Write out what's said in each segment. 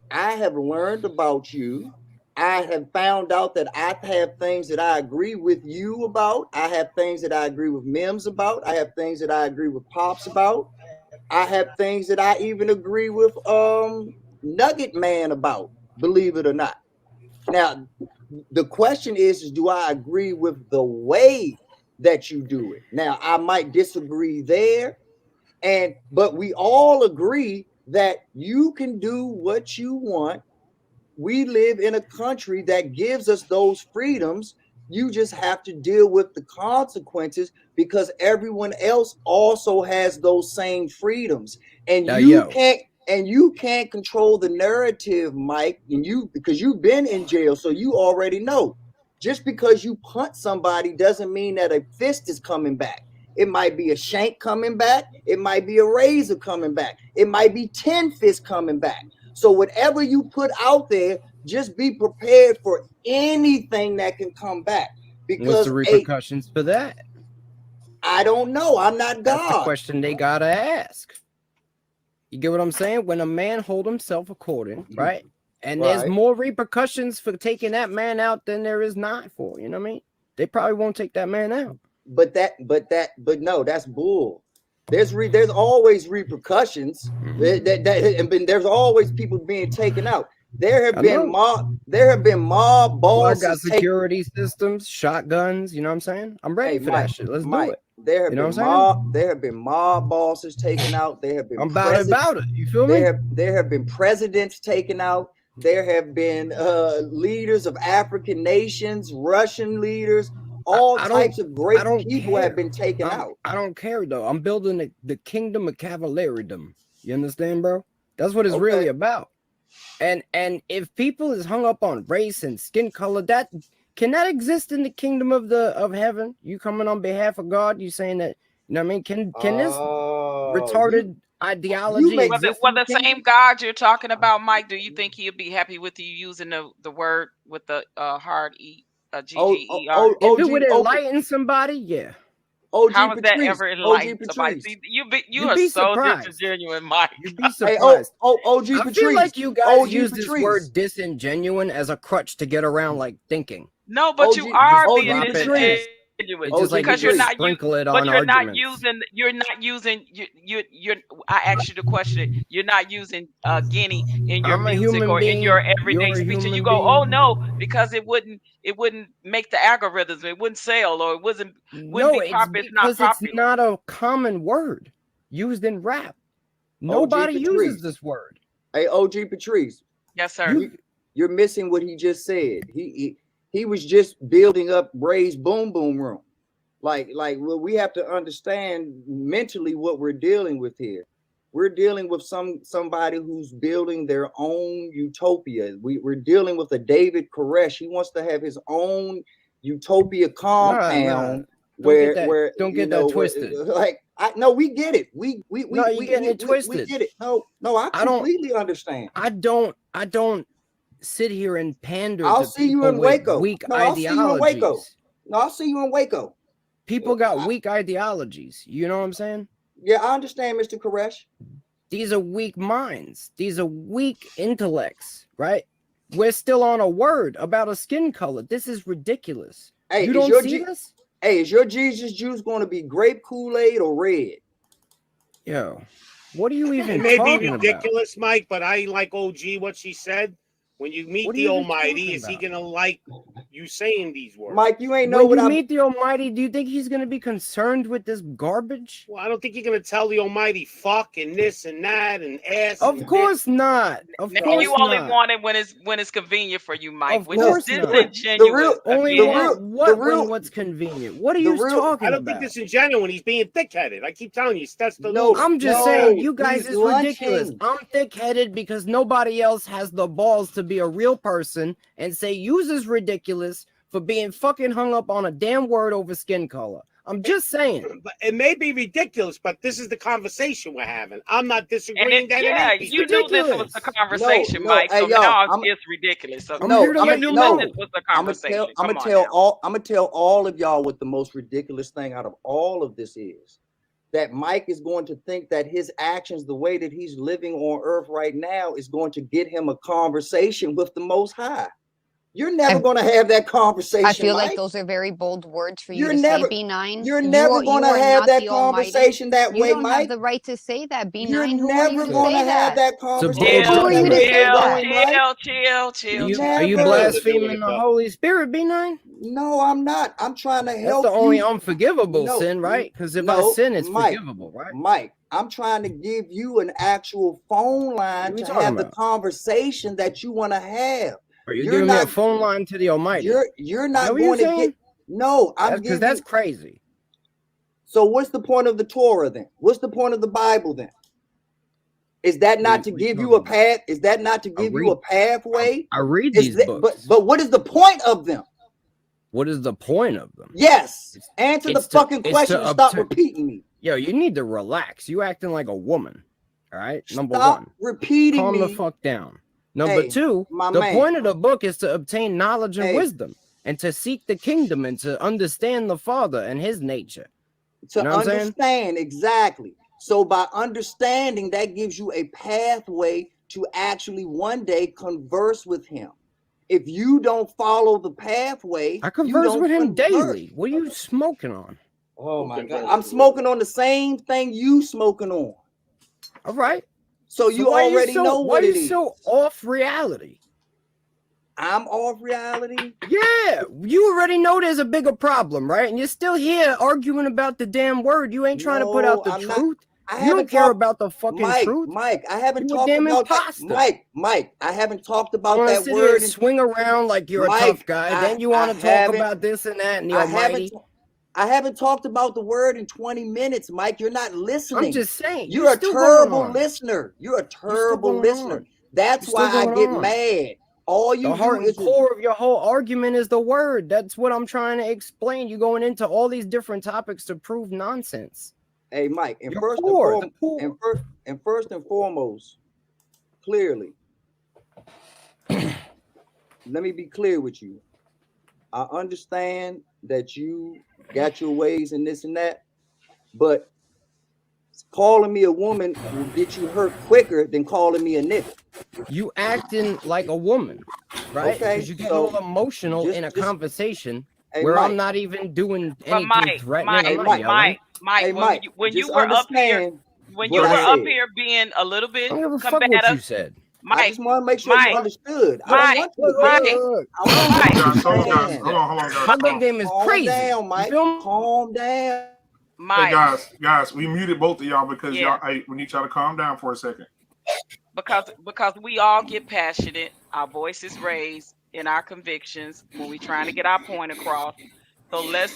I have learned about you. I have found out that I have things that I agree with you about. I have things that I agree with Mims about. I have things that I agree with Pops about. I have things that I even agree with Nugget Man about, believe it or not. Now, the question is do I agree with the way that you do it? Now, I might disagree there, but we all agree that you can do what you want. We live in a country that gives us those freedoms. You just have to deal with the consequences because everyone else also has those same freedoms. And you can't control the narrative, Mike, and you because you've been in jail, so you already know. Just because you punt somebody doesn't mean that a fist is coming back. It might be a shank coming back. It might be a razor coming back. It might be 10 fists coming back. So whatever you put out there, just be prepared for anything that can come back. Because what's the repercussions for that? I don't know. I'm not God. That's the question they gotta ask. You get what I'm saying? When a man hold himself according, right? And there's more repercussions for taking that man out than there is not for. You know what I mean? They probably won't take that man out. But no, that's bull. There's always repercussions. There's always people being taken out. There have been mob bosses. I got security systems, shotguns. You know what I'm saying? I'm ready for that shit. Let's do it. There have been mob bosses taken out. There have been about it. You feel me? There have been presidents taken out. There have been leaders of African nations, Russian leaders. All types of great people have been taken out. I don't care though. I'm building the kingdom of cavalieridom. You understand, bro? That's what it's really about. And if people is hung up on race and skin color, that can that exist in the kingdom of heaven? You coming on behalf of God? You saying that? You know what I mean? Can this retarded ideology exist? Well, the same God you're talking about, Mike. Do you think he'll be happy with you using the word with the hard E? GGER. If it would enlighten somebody, yeah. How is that ever enlightened somebody? See, you are so disingenuous, Mike. You'd be surprised. OG I feel like you guys use this word disingenuous as a crutch to get around like thinking. No, but you are being disingenuous. Because you're not using. I asked you the question. You're not using Guinea in your music or in your everyday speech, and you go, "Oh no," because it wouldn't make the algorithms. It wouldn't sell, or it wouldn't be popular. It's not a common word used in rap. Nobody uses this word. Hey, OG Patrice. Yes, sir. You're missing what he just said. He was just building up Ray's boom boom room. Well, we have to understand mentally what we're dealing with here. We're dealing with somebody who's building their own utopia. We're dealing with a David Koresh. He wants to have his own utopia compound where don't get that twisted. No, we get it. We getting it twisted. We get it. No, I completely understand. I don't sit here and pander. I'll see you in Waco. Weak ideologies. I'll see you in Waco. People got weak ideologies. You know what I'm saying? Yeah, I understand, Mr. Koresh. These are weak minds. These are weak intellects, right? We're still on a word about a skin color. This is ridiculous. Hey, you don't see this? Hey, is your Jesus juice going to be grape Kool-Aid or red? Yo, what are you even It may talking be ridiculous, about? Mike, but I like OG what she said. When you meet the Almighty, is he gonna like you saying these words? Mike, you ain't know when you meet the Almighty, do you think he's gonna be concerned with this garbage? Well, I don't think you're gonna tell the Almighty fuck and this and that and ass. Of course not. Of now course you only not. want it when it's convenient for you, Mike. Of Which course is not. disingenuous. Only want what when what's convenient. What are you talking I don't about? think disingenuous. He's being thick-headed. I keep telling you, that's the No, I'm just no, saying, you guys he's is ridiculous. lunching. I'm thick-headed because nobody else has the balls to be a real person and say use is ridiculous for being fucking hung up on a damn word over skin color. I'm just saying. But it may be ridiculous, but this is the conversation we're having. I'm not disagreeing that yeah, it is. you knew this was the conversation, Mike. Hey, so y'all, now it's ridiculous. So I'm here to let you know. this was the conversation. I'm gonna tell all of y'all what the most ridiculous thing out of all of this is. That Mike is going to think that his actions, the way that he's living on earth right now, is going to get him a conversation with the Most High. You're never going to have that conversation. I feel Mike. like those are very bold words for you You're to never, say, B9. You're never going to have that conversation that you way, don't Mike. have the right to say that, B9. You're Who never going to have that conversation. Who are you to say that? Chill. Are you blaspheming the Holy Spirit, B9? No, I'm not. I'm trying to help you. That's the only unforgivable sin, right? Because if I sin, it's forgivable, right? Mike, I'm trying to give you an actual phone line to have the conversation that you want to have. You're giving me a phone line to the Almighty. You're not going to get. No, I'm because that's crazy. So what's the point of the Torah then? What's the point of the Bible then? Is that not to give you a path? Is that not to give you a pathway? I read these books. But what is the point of them? What is the point of them? Yes. Answer the fucking question and stop repeating me. Yo, you need to relax. You acting like a woman. All right? Number stop one. Repeating Calm me. the fuck down. Number two, the point of the book is to obtain knowledge and wisdom and to seek the kingdom and to understand the Father and his nature. To understand, exactly. So by understanding, that gives you a pathway to actually one day converse with him. If you don't follow the pathway, I converse with him daily. What are you smoking on? Oh my God. I'm smoking on the same thing you smoking on. All right. So you already know what it is. Why are you so off reality? I'm off reality? Yeah. You already know there's a bigger problem, right? And you're still here arguing about the damn word. You ain't trying to put out the truth. You don't care about the fucking truth. Mike, I haven't talked about that. Mike, I haven't talked about that word. And swing around like you're a tough guy. Then you want to talk about this and that and the Almighty. I haven't talked about the word in 20 minutes, Mike. You're not listening. I'm just saying. You're a terrible listener. You're a terrible listener. That's why I get mad. All you the heart and core of your whole argument is the word. That's what I'm trying to explain. You're going into all these different topics to prove nonsense. Hey, Mike, and first and foremost, clearly, let me be clear with you. I understand that you got your ways and this and that, but calling me a woman will get you hurt quicker than calling me a nigga. You acting like a woman, right? Okay, because you get all emotional in a conversation where Mike, I'm not even doing anything threatening. Mike, when you were up here, being a little bit combative, what you said. Mike, I just want to make sure you understood. Mike, hold on. My game is crazy. Down, Mike. Calm down. Mike. Hey guys, we muted both of y'all because y'all. Hey, we need y'all to calm down for a second. Because we all get passionate, our voices raised in our convictions when we're trying to get our point across. So let's.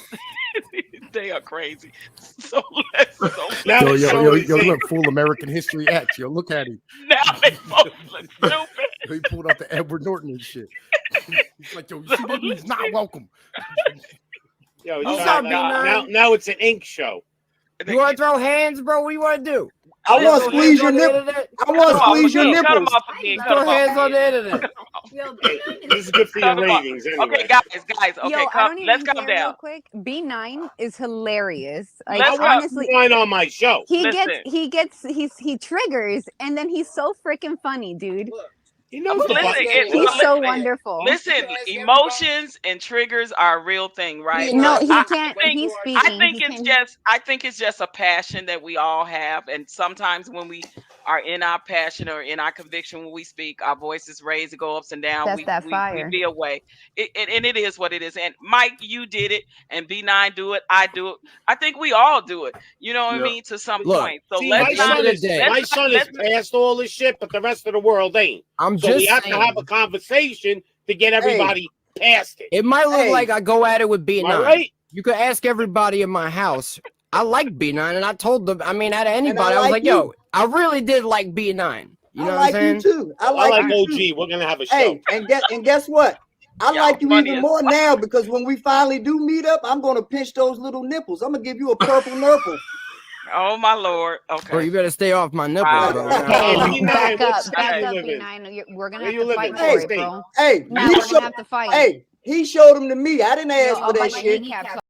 They are crazy. So let's. Look, full American History X. Yo, look at him. Now they both look stupid. He pulled out the Edward Norton and shit. He's like, yo, you see that? He's not welcome. Yo, now it's an ink show. You want to throw hands, bro? What do you want to do? I want to squeeze your nipple. I want to squeeze your nipples. Throw hands on the internet. This is good for your ratings. Anyway. Okay, guys. Okay, let's calm down. Real quick. B9 is hilarious. Like, honestly, on my show. He triggers, and then he's so freaking funny, dude. He knows he's so wonderful. Listen, emotions and triggers are a real thing, right? No, he can't. He's speaking. I think it's just a passion that we all have, and sometimes when we are in our passion or in our conviction when we speak. Our voices raised to go ups and down. That's that fire. We be away. And it is what it is. And Mike, you did it, and B9 do it. I do it. I think we all do it. You know what I mean? To some point. So see, let's my son is past all this shit, but the rest of the world ain't. So we have to have a conversation to get everybody past it. It might look like I go at it with B9. Right? You could ask everybody in my house. I like B9, and I told them, I mean, out of anybody, I was like, yo, I really did like B9. You know what I'm saying? You too. I like you OG. too. We're gonna have a show. Hey, and guess what? I like you even more now because when we finally do meet up, I'm gonna pinch those little nipples. I'm gonna give you a purple nipple. Oh my Lord. Okay. Bro, you better stay off my nipples, bro. Back up, B9. We're gonna have to fight for it, bro. Hey, now we're gonna have to fight. Hey, he showed them to me. I didn't ask for that my shit. kneecaps